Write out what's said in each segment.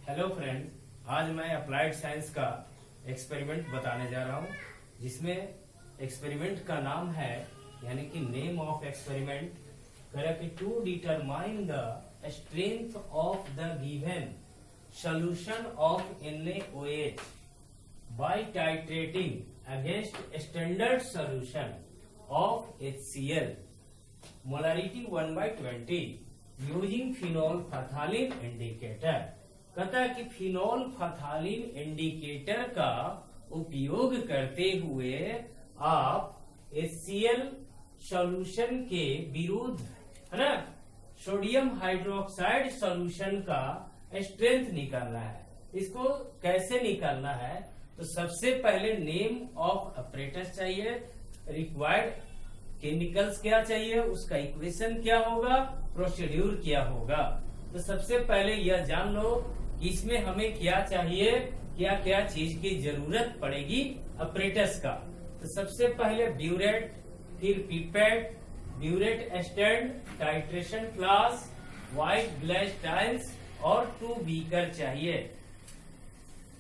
Hello friends, आज मैं applied science का एक्सपेरिमेंट बताने जा रहा हूँ, जिसमें एक्सपेरिमेंट का नाम है यानी कि name of experiment correct to determine the strength of the given solution of NaOH by titrating against standard solution of HCl molarity 1/20 using phenolphthalein indicator. कहता है कि फिनोल फथालिन इंडिकेटर का उपयोग करते हुए आप HCl सॉल्यूशन के विरुद्ध है ना सोडियम हाइड्रोक्साइड सॉल्यूशन का स्ट्रेंथ निकालना है। इसको कैसे निकालना है? तो सबसे पहले नेम ऑफ ऑपरेटर्स चाहिए, रिक्वायर्ड केमिकल्स क्या चाहिए, उसका इक्वेशन क्या होगा, प्रोसीड्यूर क्या होगा। तो सबसे पहले यह जान लो कि इसमें हमें क्या चाहिए, क्या क्या चीज की जरूरत पड़ेगी ऑपरेटर्स का। तो सबसे पहले ब्यूरेट, फिर pipette, burette stand, titration flask, white glass tiles और 2 बीकर चाहिए।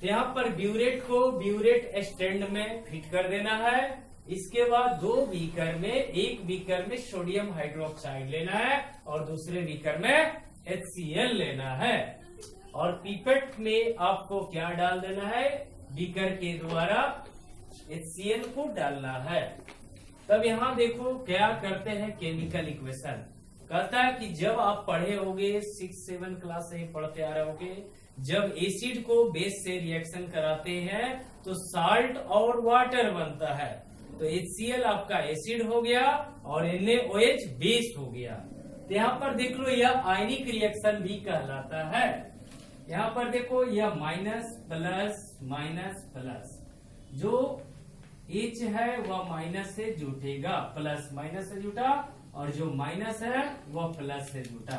तो यहाँ पर ब्यूरेट को ब्यूरेट स्टैंड में फिट कर देना है। इसके बाद 2 बीकर में, एक बीकर में सोडियम हाइड्रोक्साइड लेना है और दूसरे बीकर में HCl लेना है। और पिपेट में आपको क्या डाल देना है, बीकर के द्वारा HCl को डालना है। तब यहाँ देखो क्या करते हैं केमिकल इक्वेशन। कहता है कि जब आप पढ़े होगे 6-7 क्लास से ही पढ़ते आ रहे होगे, जब एसिड को बेस से रिएक्शन कराते हैं तो साल्ट और वाटर बनता है। तो HCl आपका एसिड हो गया और NaOH बेस हो गया। तो यहाँ पर देख लो यह आयनिक रिएक्शन भी कहलाता है। यहाँ पर देखो यह माइनस प्लस माइनस प्लस, जो H है वह माइनस से जुटेगा, प्लस माइनस से जुटा और जो माइनस है वह प्लस से जुटा।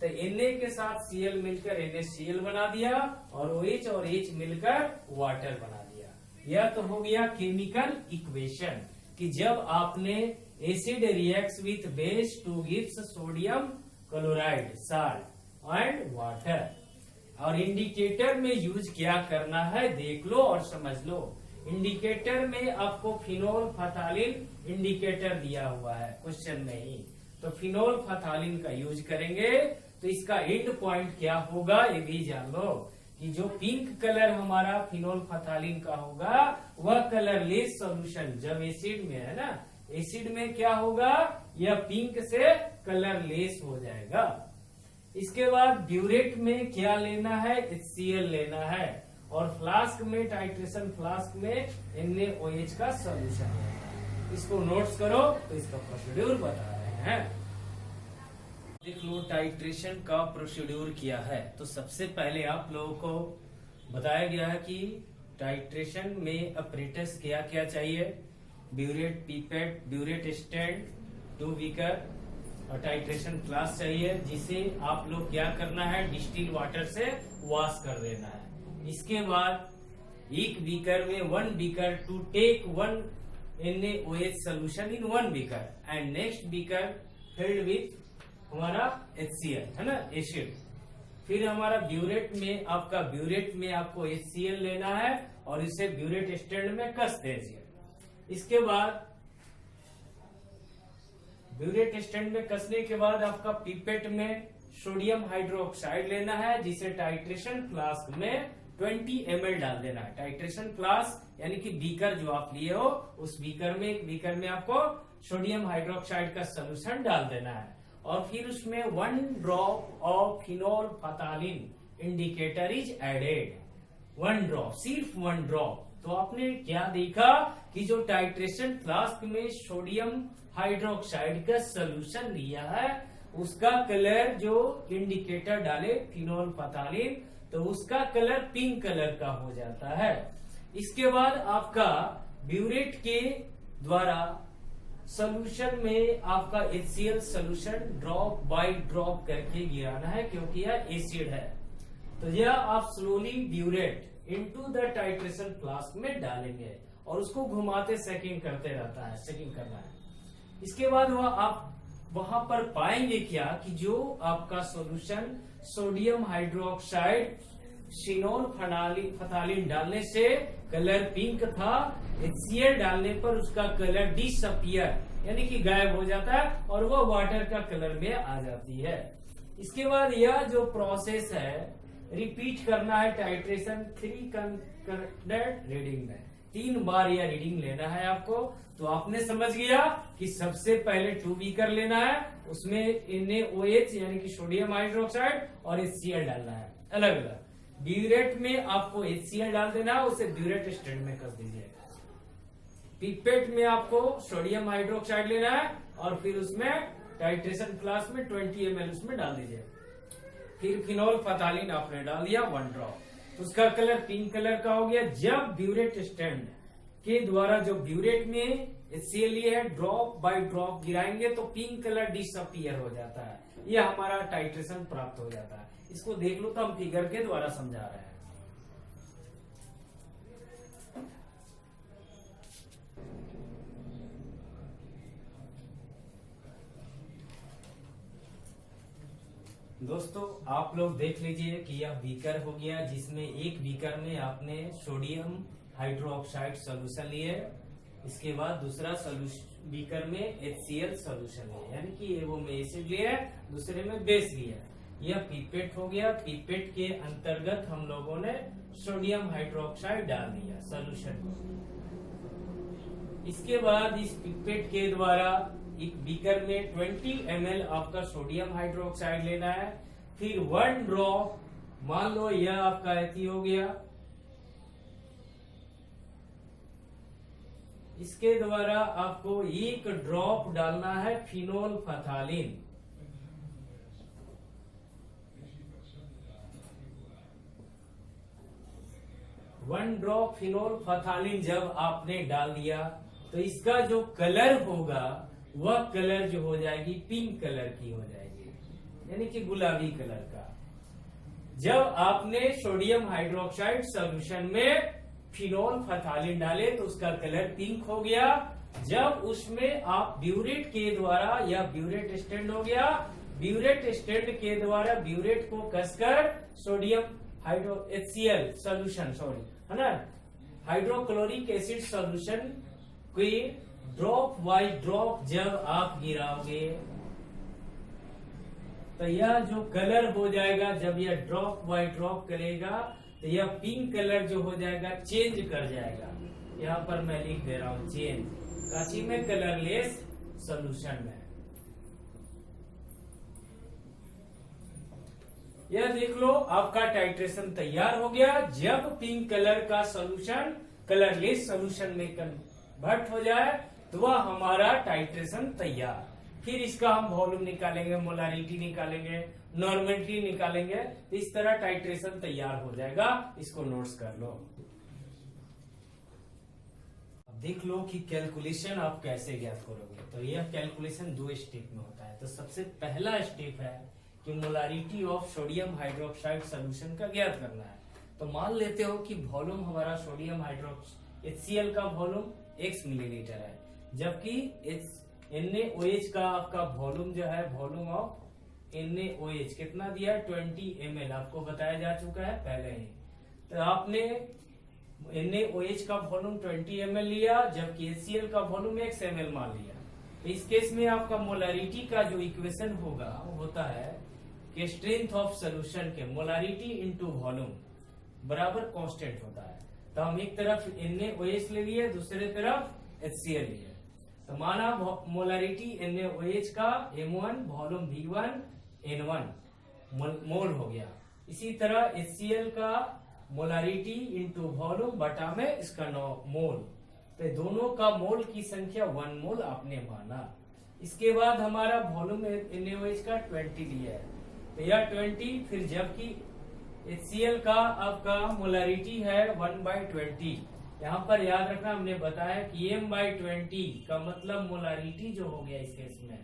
तो Na के साथ Cl मिलकर NaCl बना दिया और OH और H मिलकर वाटर बना दिया। यह तो हो गया केमिकल इक्वेशन कि जब आपने acid reacts with base two gives sodium chloride salt and water. और इंडिकेटर में यूज क्या करना है देख लो और समझ लो। इंडिकेटर में आपको फिनोल फथालिन इंडिकेटर दिया हुआ है क्वेश्चन में ही, तो फिनोल फथालिन का यूज करेंगे। तो इसका एंड पॉइंट क्या होगा ये भी जान लो कि जो पिंक कलर हमारा फिनोल फथालिन का होगा वह कलरलेस सॉल्यूशन जब एसिड में है ना, एसिड में क्या होगा, यह पिंक से कलरलेस हो जाएगा। इसके बाद ब्यूरेट में क्या लेना है, HCl लेना है और फ्लास्क में, टाइट्रेशन फ्लास्क में NaOH का सॉल्यूशन है। इसको नोट्स करो, तो इसका प्रोसीड्यूर बता रहे हैं। देख लो टाइट्रेशन का प्रोसीड्यूर किया है। तो सबसे पहले आप लोगों को बताया गया है कि टाइट्रेशन में ऑपरेटर्स क्या क्या चाहिए, burette, pipette, burette stand, 2 beaker और टाइट्रेशन फ्लास्क चाहिए, जिसे आप लोग क्या करना है, डिस्टिल वाटर से वॉश कर देना है। इसके बाद एक बीकर में 1 beaker to take 1 NaOH solution in 1 beaker and next beaker filled with हमारा HCl है ना, एसिड। फिर हमारा ब्यूरेट में आपको HCl लेना है और इसे ब्यूरेट स्टैंड में कस दीजिए। इसके बाद ब्यूरेट स्टैंड में कसने के बाद आपका पिपेट में सोडियम हाइड्रोक्साइड लेना है, जिसे टाइट्रेशन फ्लास्क में 20 ml डाल देना है। टाइट्रेशन फ्लास्क यानी कि बीकर जो आप लिए हो उस बीकर में, एक बीकर में आपको सोडियम हाइड्रोक्साइड का सोल्यूशन डाल देना है और फिर उसमें 1 drop of phenolphthalein indicator is added. 1 drop, सिर्फ 1 ड्रॉप। तो आपने क्या देखा कि जो टाइट्रेशन फ्लास्क में सोडियम हाइड्रोक्साइड का सोल्यूशन लिया है उसका कलर, जो इंडिकेटर डाले फिनोल फथालिन, तो उसका कलर पिंक कलर का हो जाता है। इसके बाद आपका ब्यूरेट के द्वारा सॉल्यूशन में आपका HCl solution drop by drop करके गिराना है, क्योंकि यह एसिड है। तो यह आप slowly burette into the titration flask में डालेंगे और उसको घुमाते सेकिंग करते रहता है, सेकिंग करना है। इसके बाद वह आप वहां पर पाएंगे क्या कि जो आपका सॉल्यूशन सोडियम हाइड्रोक्साइड फिनोल फथालिन डालने से कलर पिंक था, HCl डालने पर उसका कलर डिसअपियर यानी कि गायब हो जाता है और वो वाटर का कलर में आ जाती है। इसके बाद यह जो प्रोसेस है रिपीट करना है टाइट्रेशन 3 कंकरेंट रीडिंग में, 3 बार यह रीडिंग लेना है आपको। तो आपने समझ गया कि सबसे पहले 2 बीकर लेना है, उसमें NaOH यानी कि सोडियम हाइड्रोक्साइड और HCl डालना है अलग अलग। ब्यूरेट में आपको HCl डाल देना है, उसे ब्यूरेट स्टैंड में कर दीजिए। पिपेट में आपको सोडियम हाइड्रोक्साइड लेना है और फिर उसमें टाइट्रेशन फ्लास्क में 20 ml उसमें डाल दीजिए। फिर फिनोल फथालिन आपने डाल दिया 1 ड्रॉप, तो उसका कलर पिंक कलर का हो गया। जब ब्यूरेट स्टैंड के द्वारा जो ब्यूरेट में HCl लिए है ड्रॉप बाय ड्रॉप गिराएंगे तो पिंक कलर डिसअपियर हो जाता है, यह हमारा टाइट्रेशन प्राप्त हो जाता है। इसको देख लो तो हम फिगर के द्वारा समझा रहे हैं। दोस्तों आप लोग देख लीजिए कि यह बीकर हो गया, जिसमें एक बीकर में आपने सोडियम हाइड्रोक्साइड सोल्यूशन लिए, इसके बाद दूसरा बीकर में HCl सोल्यूशन लिया, यानी कि ये वो में एसिड लिया है, दूसरे में बेस लिया। यह पिपेट हो गया। पिपेट के अंतर्गत हम लोगों ने सोडियम हाइड्रोक्साइड डाल दिया सोल्यूशन को। इसके बाद इस पिपेट के द्वारा एक बीकर में 20 ml आपका सोडियम हाइड्रोक्साइड लेना है, फिर 1 ड्रॉप, मान लो यह आपका एथी हो गया, इसके द्वारा आपको 1 ड्रॉप डालना है फिनोल फथालिन। वन ड्रॉप फिनोल फथालिन जब आपने डाल दिया तो इसका जो कलर होगा वह कलर जो हो जाएगी पिंक कलर की हो जाएगी, यानी कि गुलाबी कलर का। जब आपने सोडियम हाइड्रोक्साइड सॉल्यूशन में फिनोल फथालिन डाले तो उसका कलर पिंक हो गया। जब उसमें आप ब्यूरेट के द्वारा, या ब्यूरेट स्टैंड हो गया, ब्यूरेट स्टैंड के द्वारा ब्यूरेट को कसकर सोडियम HCl सॉल्यूशन है ना, हाइड्रोक्लोरिक एसिड सॉल्यूशन को ड्रॉप बाई ड्रॉप जब आप गिराओगे तो यह जो कलर हो जाएगा, जब यह ड्रॉप बाई ड्रॉप करेगा तो यह पिंक कलर जो हो जाएगा चेंज कर जाएगा। यहाँ पर मैं लिख दे रहा हूं चेंज, काची में कलरलेस सॉल्यूशन में। यह देख लो आपका टाइट्रेशन तैयार हो गया। जब पिंक कलर का सॉल्यूशन कलरलेस सॉल्यूशन में कन्वर्ट हो जाए तो वह हमारा टाइट्रेशन तैयार। फिर इसका हम वॉल्यूम निकालेंगे, मोलारिटी निकालेंगे, नॉर्मेलिटी निकालेंगे, तो इस तरह टाइट्रेशन तैयार हो जाएगा। इसको नोट्स कर लो। देख लो कि कैलकुलेशन आप कैसे ज्ञात करोगे। तो यह कैलकुलेशन 2 स्टेप में होता है। तो सबसे पहला स्टेप है कि molarity of sodium hydroxide solution का ज्ञात करना है। तो मान लेते हो कि वॉल्यूम हमारा सोडियम हाइड्रोक्साइड HCl का वॉल्यूम x मिलीलीटर है, जबकि NaOH का आपका वॉल्यूम जो है, वॉल्यूम ऑफ NaOH कितना दिया है 20 ml, आपको बताया जा चुका है पहले ही। तो आपने NaOH का वॉल्यूम 20 ml लिया, जबकि HCl का वॉल्यूम x ml मान लिया। तो इस केस में आपका मोलारिटी का जो इक्वेशन होगा वो होता है कि स्ट्रेंथ ऑफ सोल्यूशन के मोलारिटी इनटू वॉल्यूम बराबर कांस्टेंट होता है। तो हम एक तरफ NaOH ले लिए, दूसरे तरफ HCl लिए। तो माना मोलारिटी NaOH का M1, वॉल्यूम V1, N1 मोल हो गया। इसी तरह HCl का मोलारिटी इंटू वॉल्यूम बटा में इसका मोल, तो दोनों का मोल की संख्या 1 मोल आपने माना। इसके बाद हमारा वॉल्यूम NaOH का 20 लिया है, तो यह 20, फिर जबकि HCl का आपका मोलारिटी है 1/20। यहाँ पर याद रखना, हमने बताया कि M/20 का मतलब मोलारिटी जो हो गया इस केस में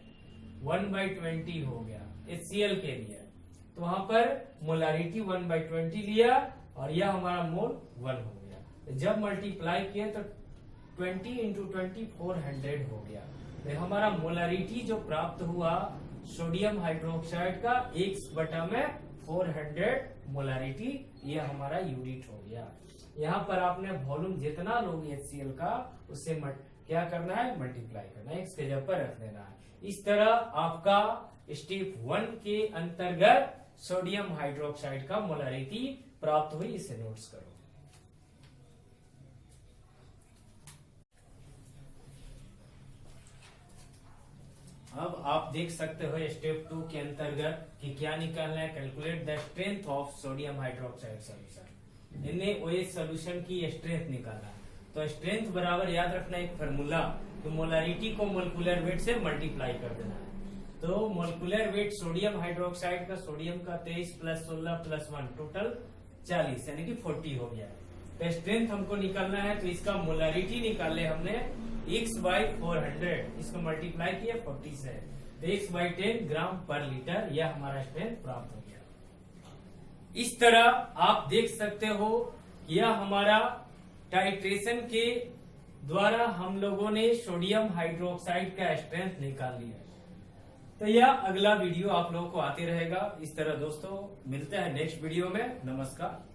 1/20 हो गया HCl के लिए। तो वहां पर मोलारिटी 1/20 लिया और यह हमारा मोल 1 हो गया। जब मल्टीप्लाई किए तो 20 × 20 400 हो गया। तो हमारा मोलारिटी जो प्राप्त हुआ सोडियम हाइड्रोक्साइड का 1/400 मोलारिटी, ये हमारा यूनिट हो गया। यहाँ पर आपने वॉल्यूम जितना लोगे HCl का उससे क्या करना है, मल्टीप्लाई करना है, इसके जगह पर रख देना है। इस तरह आपका स्टेप 1 के अंतर्गत सोडियम हाइड्रोक्साइड का मोलारिटी प्राप्त हुई, इसे नोट्स करो। अब आप देख सकते हो स्टेप 2 के अंतर्गत कि क्या निकालना है, calculate the strength of sodium hydroxide solution. NaOH solution की स्ट्रेंथ निकालना है, तो स्ट्रेंथ बराबर याद रखना एक फार्मूला, तो मोलारिटी को मोलिकुलर वेट से मल्टीप्लाई कर देना है। तो मोलिकुलर वेट सोडियम हाइड्रोक्साइड का, सोडियम का 23 + 16 + 1 टोटल 40 यानी कि 40 हो गया। तो स्ट्रेंथ हमको निकालना है, तो इसका मोलारिटी निकाले हमने x/400, इसको मल्टीप्लाई किया 40 से, तो x/10 ग्राम पर लीटर, यह हमारा स्ट्रेंथ प्राप्त हो गया। इस तरह आप देख सकते हो यह हमारा टाइट्रेशन के द्वारा हम लोगों ने सोडियम हाइड्रोक्साइड का स्ट्रेंथ निकाल लिया। तो यह अगला वीडियो आप लोगों को आते रहेगा। इस तरह दोस्तों मिलते हैं नेक्स्ट वीडियो में। नमस्कार।